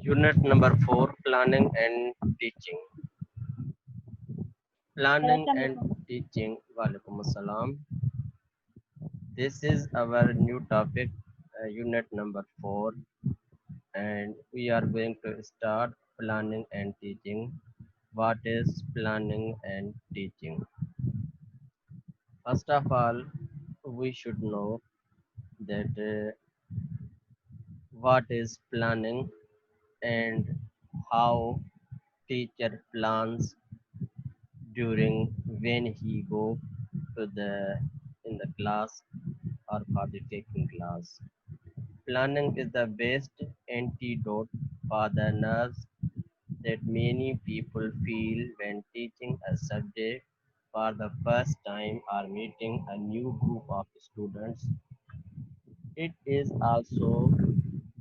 Unit number 4, Planning and Teaching. Planning and Assalamualaikum. Teaching. Walaikum Assalam. This is our new topic, unit number 4, and we are going to start planning and teaching. What is planning and teaching? First of all, we should know that what is planning and how teacher plans during when he go to the in the class or for the taking class. Planning is the best antidote for the nerves that many people feel when teaching a subject for the first time or meeting a new group of students. It is also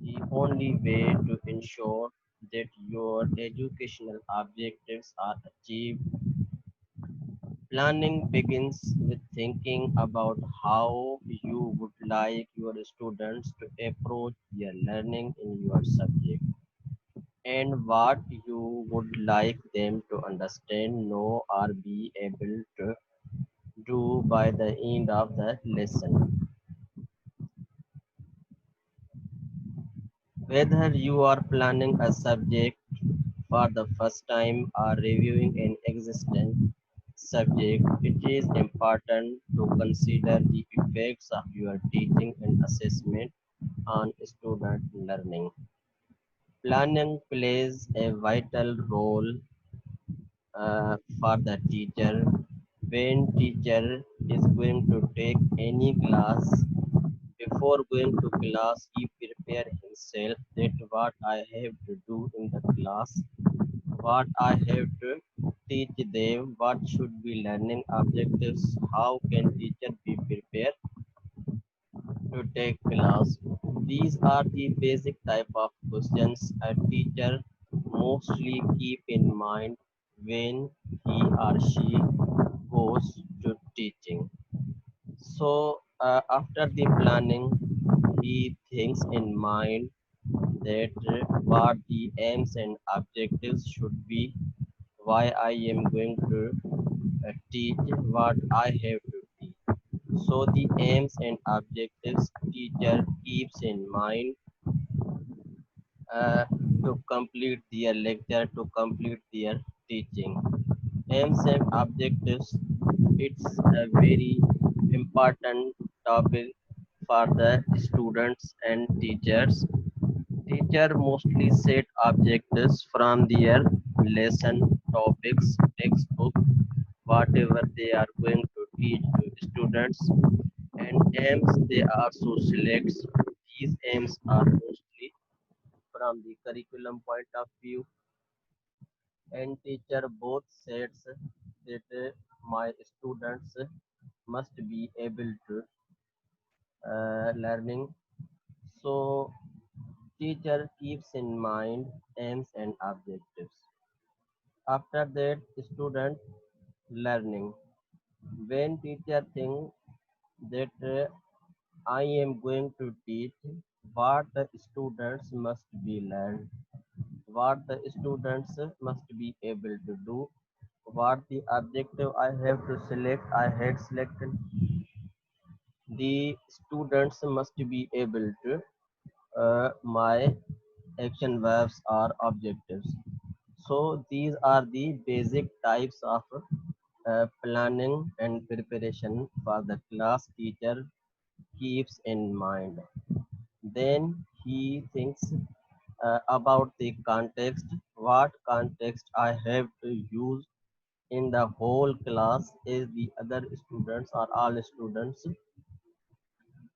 the only way to ensure that your educational objectives are achieved. Planning begins with thinking about how you would like your students to approach their learning in your subject and what you would like them to understand, know, or be able to do by the end of the lesson. Whether you are planning a subject for the first time or reviewing an existing subject, it is important to consider the effects of your teaching and assessment on student learning. Planning plays a vital role for the teacher. When teacher is going to take any class, before going to class, he prepare himself that what I have to do in the class, what I have to teach them, what should be learning objectives, how can teacher be prepared to take class. These are the basic type of questions a teacher mostly keep in mind when he or she goes to teaching. So after the planning, he thinks in mind that what the aims and objectives should be, why I am going to teach, what I have to teach. So the aims and objectives teacher keeps in mind uh, to complete their lecture, to complete their teaching. Aims and objectives, it's a very important topic for the students and teachers. Teacher mostly set objectives from their lesson topics, textbook, whatever they are going to teach to students, and aims they also select. These aims are mostly from the curriculum point of view, and teacher both says that my students must be able to learning. So teacher keeps in mind aims and objectives. After that, student learning. When teacher think that I am going to teach what the students must be learned, what the students must be able to do, what the objective I have to select, I had selected. The students must be able to my action verbs or objectives. So these are the basic types of planning and preparation for the class teacher keeps in mind. Then he thinks about the context, what context I have to use in the whole class is the other students or all students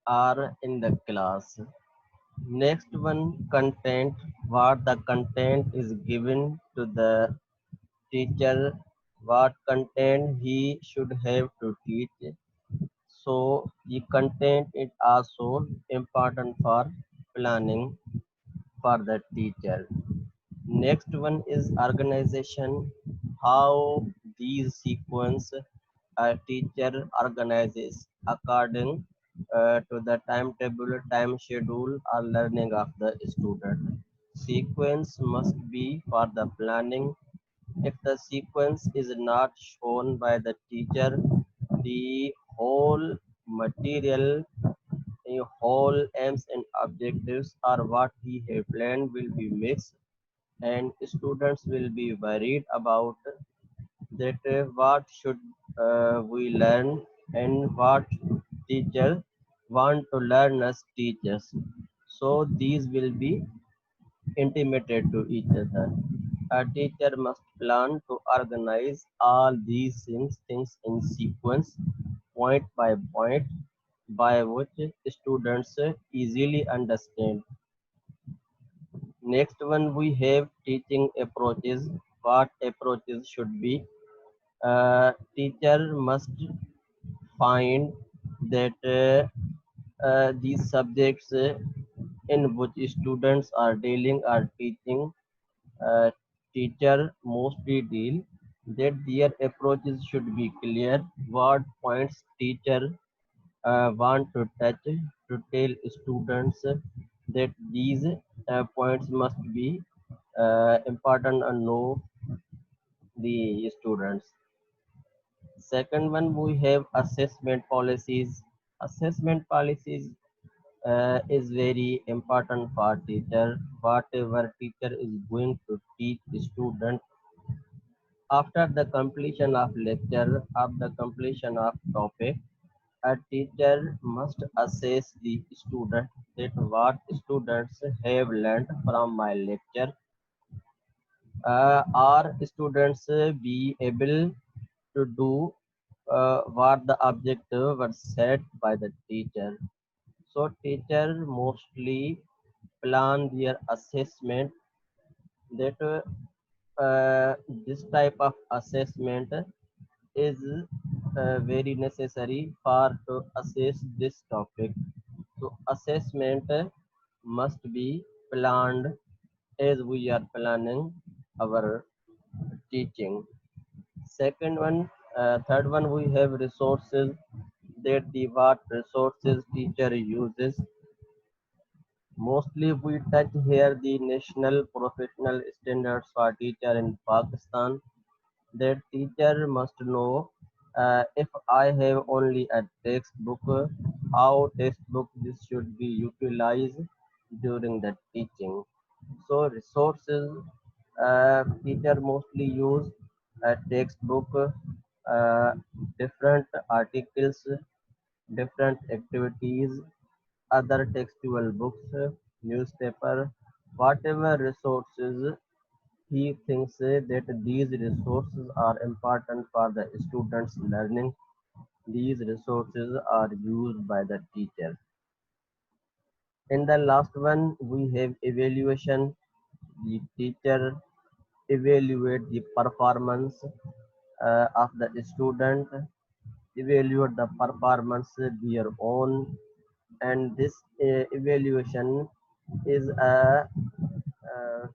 are in the class. Next one, content, what the content is given to the teacher, what content he should have to teach. So the content is also important for planning for the teacher. Next one is organization, how these sequence a teacher organizes according to the timetable, time schedule or learning of the student. Sequence must be for the planning. If the sequence is not shown by the teacher, the whole material, the whole aims and objectives or what he have planned will be mixed, and students will be worried about that what should we learn and what teacher want to learn as teachers. So these will be intimated to each other. A teacher must plan to organize all these things in sequence, point by point, by which students easily understand. Next one we have teaching approaches. What approaches should be? Teacher must find that these subjects in which students are dealing or teaching, uh, teacher mostly deal, that their approaches should be clear. What points teacher want to touch to tell students that these points must be important and know the students. Second one, we have assessment policies. Assessment policies is very important for teacher. Whatever teacher is going to teach the student, after the completion of lecture, after completion of topic, a teacher must assess the student that what students have learned from my lecture. Are students be able to do what the objective was set by the teacher? So teacher mostly plan their assessment that this type of assessment is very necessary for to assess this topic. So assessment must be planned as we are planning our teaching. Second one, third one, we have resources, that the what resources teacher uses. Mostly we touch here the national professional standards for teacher in Pakistan. That teacher must know if I have only a textbook, how textbook this should be utilized during the teaching. So resources, teacher mostly use a textbook, uh, different articles, different activities, other textual books, newspaper, whatever resources he thinks that these resources are important for the students' learning. These resources are used by the teacher. In the last one, we have evaluation. The teacher evaluate the performance of the student, evaluate the performance their own, and this evaluation is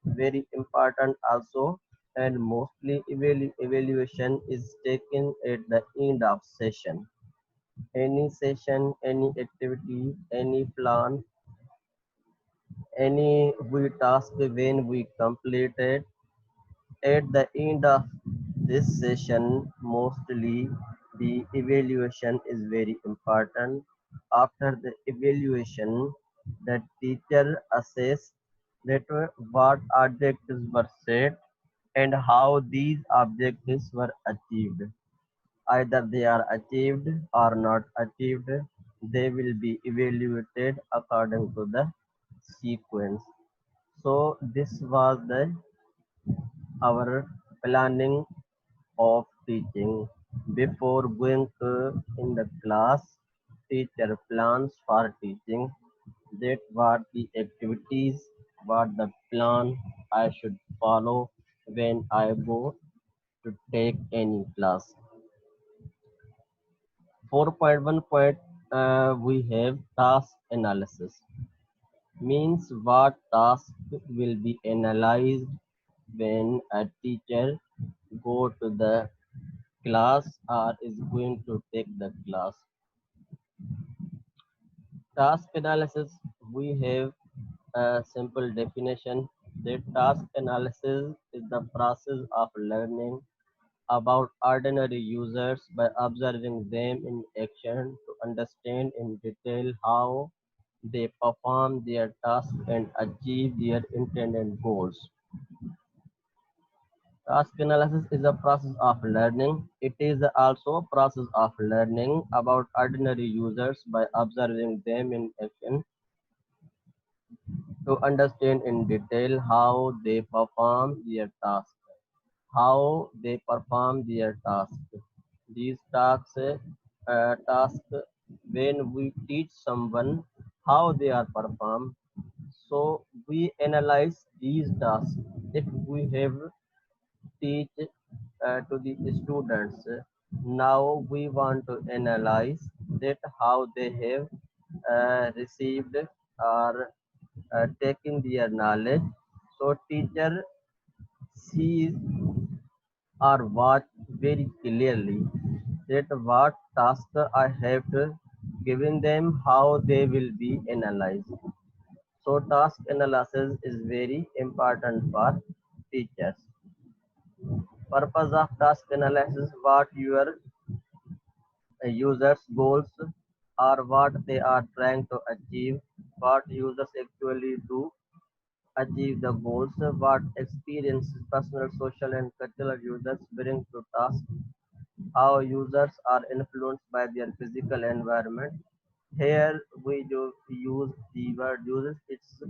very important also, and mostly evaluation is taken at the end of session. Any session, any activity, any plan, any we task when we completed at the end of this session, mostly the evaluation is very important. After the evaluation, the teacher assess that what objectives were set and how these objectives were achieved. Either they are achieved or not achieved, they will be evaluated according to the sequence. So this was the our planning of teaching. Before going to in the class, teacher plans for teaching, that what the activities, what the plan I should follow when I go to take any class. 4.1 point, we have task analysis. Means what task will be analyzed when a teacher go to the class or is going to take the class. Task analysis, we have a simple definition. The task analysis is the process of learning about ordinary users by observing them in action to understand in detail how they perform their task and achieve their intended goals. Task analysis is a process of learning. It is also a process of learning about ordinary users by observing them in action to understand in detail how they perform their task. How they perform their task. These tasks when we teach someone how they are performed, so we analyze these tasks. If we have teach to the students, now we want to analyze that how they have received or taken their knowledge. So teacher sees or watch very clearly that what task I have given them, how they will be analyzed. So task analysis is very important for teachers. Purpose of task analysis: what your users goals are, what they are trying to achieve, what users actually do achieve the goals, what experiences personal, social and cultural users bring to task, how users are influenced by their physical environment. Here we do use the word users it's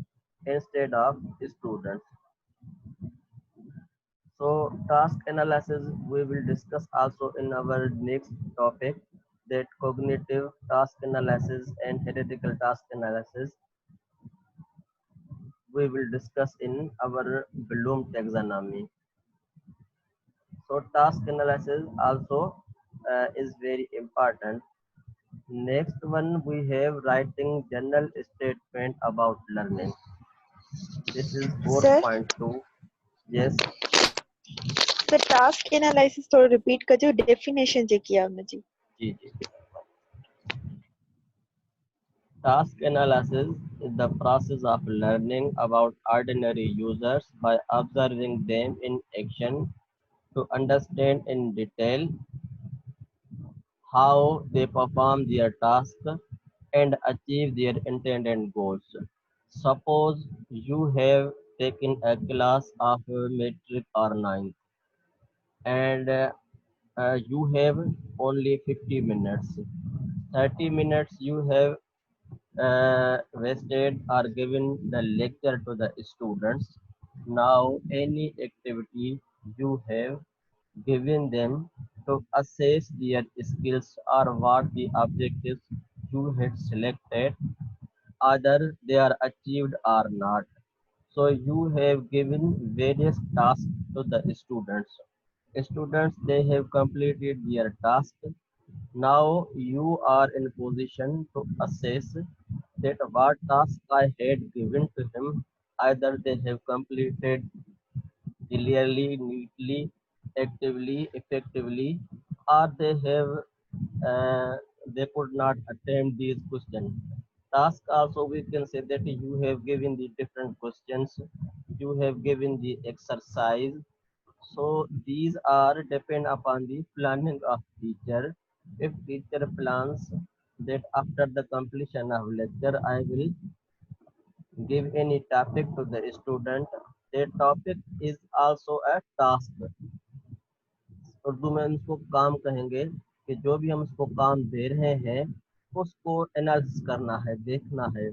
instead of students. So task analysis we will discuss also in our next topic, that cognitive task analysis and theoretical task analysis we will discuss in our Bloom taxonomy. So task analysis also is very important. Next one we have writing general statement about learning. This is Sir, 4.2. Yes, the task analysis थोड़ा repeat कर जो definition जे किया हमने जी. जी जी. Task analysis is the process of learning about ordinary users by observing them in action to understand in detail how they perform their task and achieve their intended goals. Suppose you have taken a class of metric or ninth, and you have only 50 minutes. 30 minutes you have wasted or given the lecture to the students. Now any activity you have given them to assess their skills or what the objectives you had selected, either they are achieved or not. So you have given various tasks to the students. Students they have completed their task. Now you are in position to assess that what task I had given to him, either they have completed clearly, neatly, actively, effectively, or they could not attempt these questions. Task also we can say that you have given the different questions, you have given the exercise. So these are depend upon the planning of teacher. If teacher plans that after the completion of lecture I will give any topic to the student, that topic is also a task. Urdu में हम इसको काम कहेंगे कि जो भी हम इसको काम दे रहे हैं उसको एनालिसिस करना है, देखना है.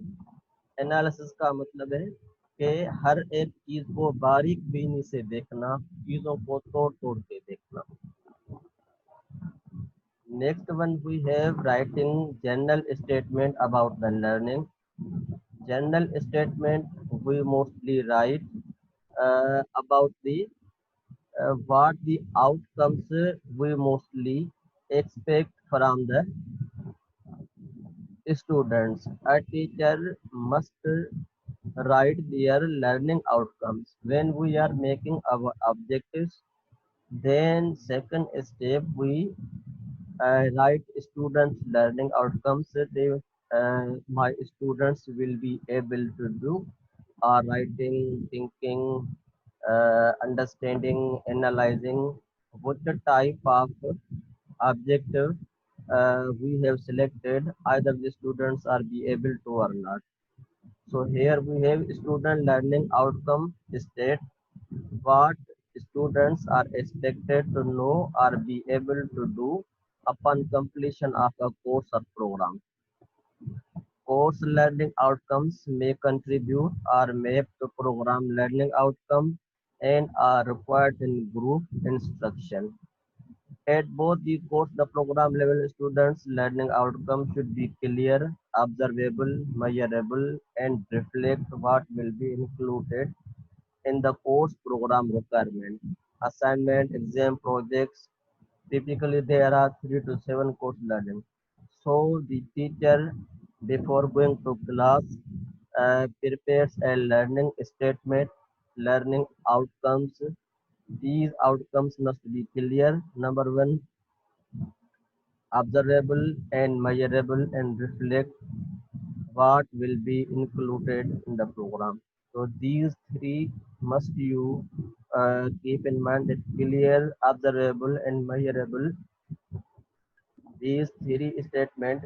एनालिसिस का मतलब है कि हर एक चीज को बारीक बीनी से देखना, चीजों को तोड़ तोड़ के देखना. Next one we have writing general statement about the learning. General statement we mostly write about the what the outcomes we mostly expect from the students. A teacher must write their learning outcomes. When we are making our objectives, then second step we write students learning outcomes. My students will be able to do are writing, thinking, understanding, analyzing. What the type of objective we have selected, either the students are be able to or not. So here we have student learning outcome state, what students are expected to know or be able to do upon completion of a course or program. Course learning outcomes may contribute or map to program learning outcome and are required in group instruction. At both the course the program level, students' learning outcomes should be clear, observable, measurable, and reflect what will be included in the course program requirement. Assignment, exam, projects, typically there are 3 to 7 course learning. So the teacher before going to class prepares a learning statement, learning outcomes. These outcomes must be clear. Number one, observable and measurable and reflect what will be included in the program. So these three must you keep in mind that clear, observable and measurable. These three a statement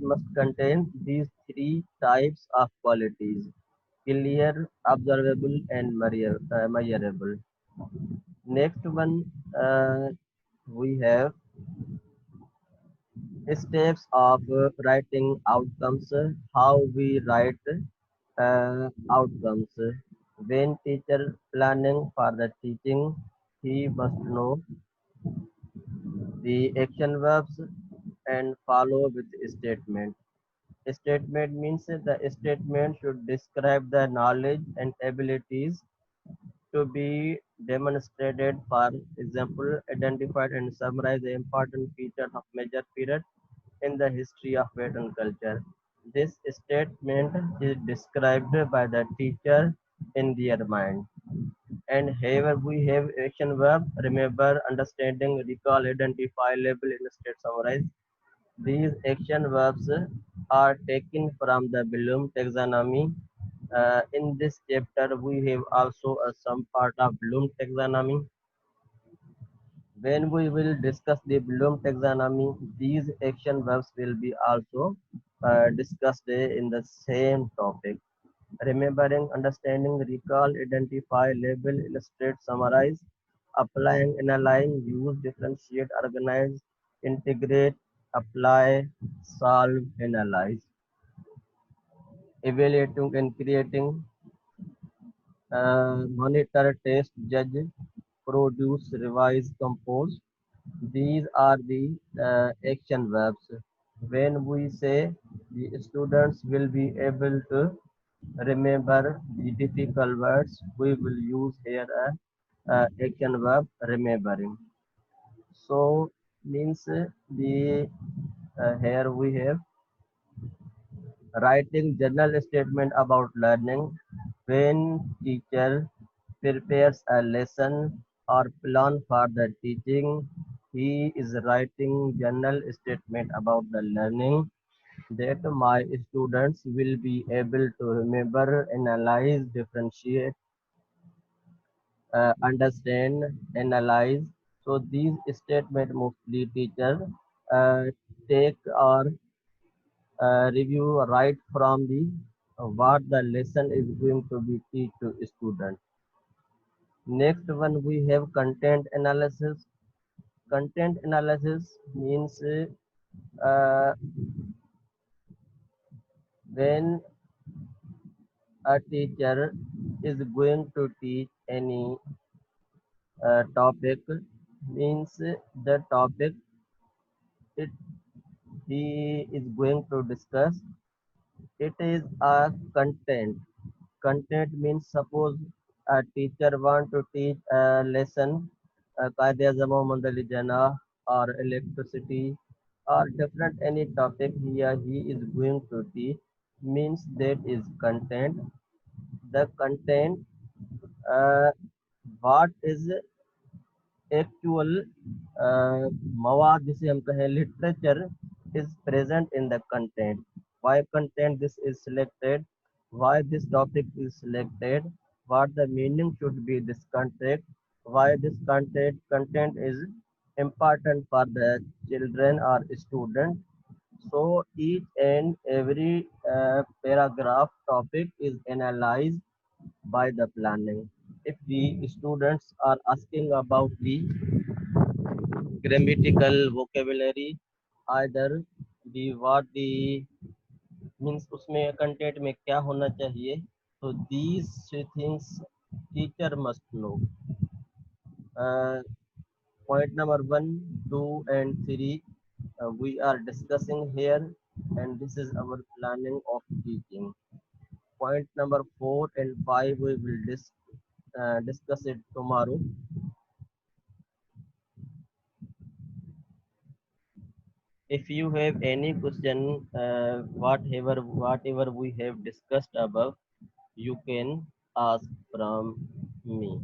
must contain these three types of qualities: clear, observable, and measurable. Next one, we have steps of writing outcomes. How we write outcomes. When teacher planning for the teaching, he must know the action verbs and follow with statement. Statement means the statement should describe the knowledge and abilities to be demonstrated. For example, identified and summarize the important features of major period in the history of Western culture. This statement is described by the teacher in their mind. And here we have action verb: remember, understanding, recall, identify, label, illustrate, summarize. These action verbs are taken from the Bloom taxonomy. In this chapter, we have also some part of Bloom taxonomy. When we will discuss the Bloom taxonomy, these action verbs will be also discussed in the same topic. Remembering, understanding, recall, identify, label, illustrate, summarize, applying, analyze, use, differentiate, organize, integrate, apply, solve, analyze, evaluating and creating, monitor, test, judge, produce, revise, compose. These are the action verbs. When we say the students will be able to remember the difficult words, we will use here a action verb remembering. So means the here we have writing general statement about learning. When teacher prepares a lesson or plan for the teaching, he is writing general statement about the learning that my students will be able to remember, analyze, differentiate, understand, analyze. So these statement mostly teachers uh, take or review right from the what the lesson is going to be teach to student. Next one we have content analysis. Content analysis means when a teacher is going to teach any topic, means the topic it he is going to discuss, it is a content. Content means suppose a teacher want to teach a lesson, Qaida or electricity or different any topic here he is going to teach, means that is content. The content, uh, what is actual मवाद जिसे हम कहें literature is present in the content. Why content this is selected? why this topic is selected, what the meaning should be this content, why this content is important for the children or student. So each and every paragraph topic is analyzed by the planning. If the students are asking about the grammatical vocabulary, either the what the means उसमें content में क्या होना चाहिए, तो these things teacher must know. Point number 1, 2 and 3 we are discussing here, and this is our planning of teaching. Point number 4 and 5 we will discuss it tomorrow. If you have any question, whatever we have discussed above, you can ask from me.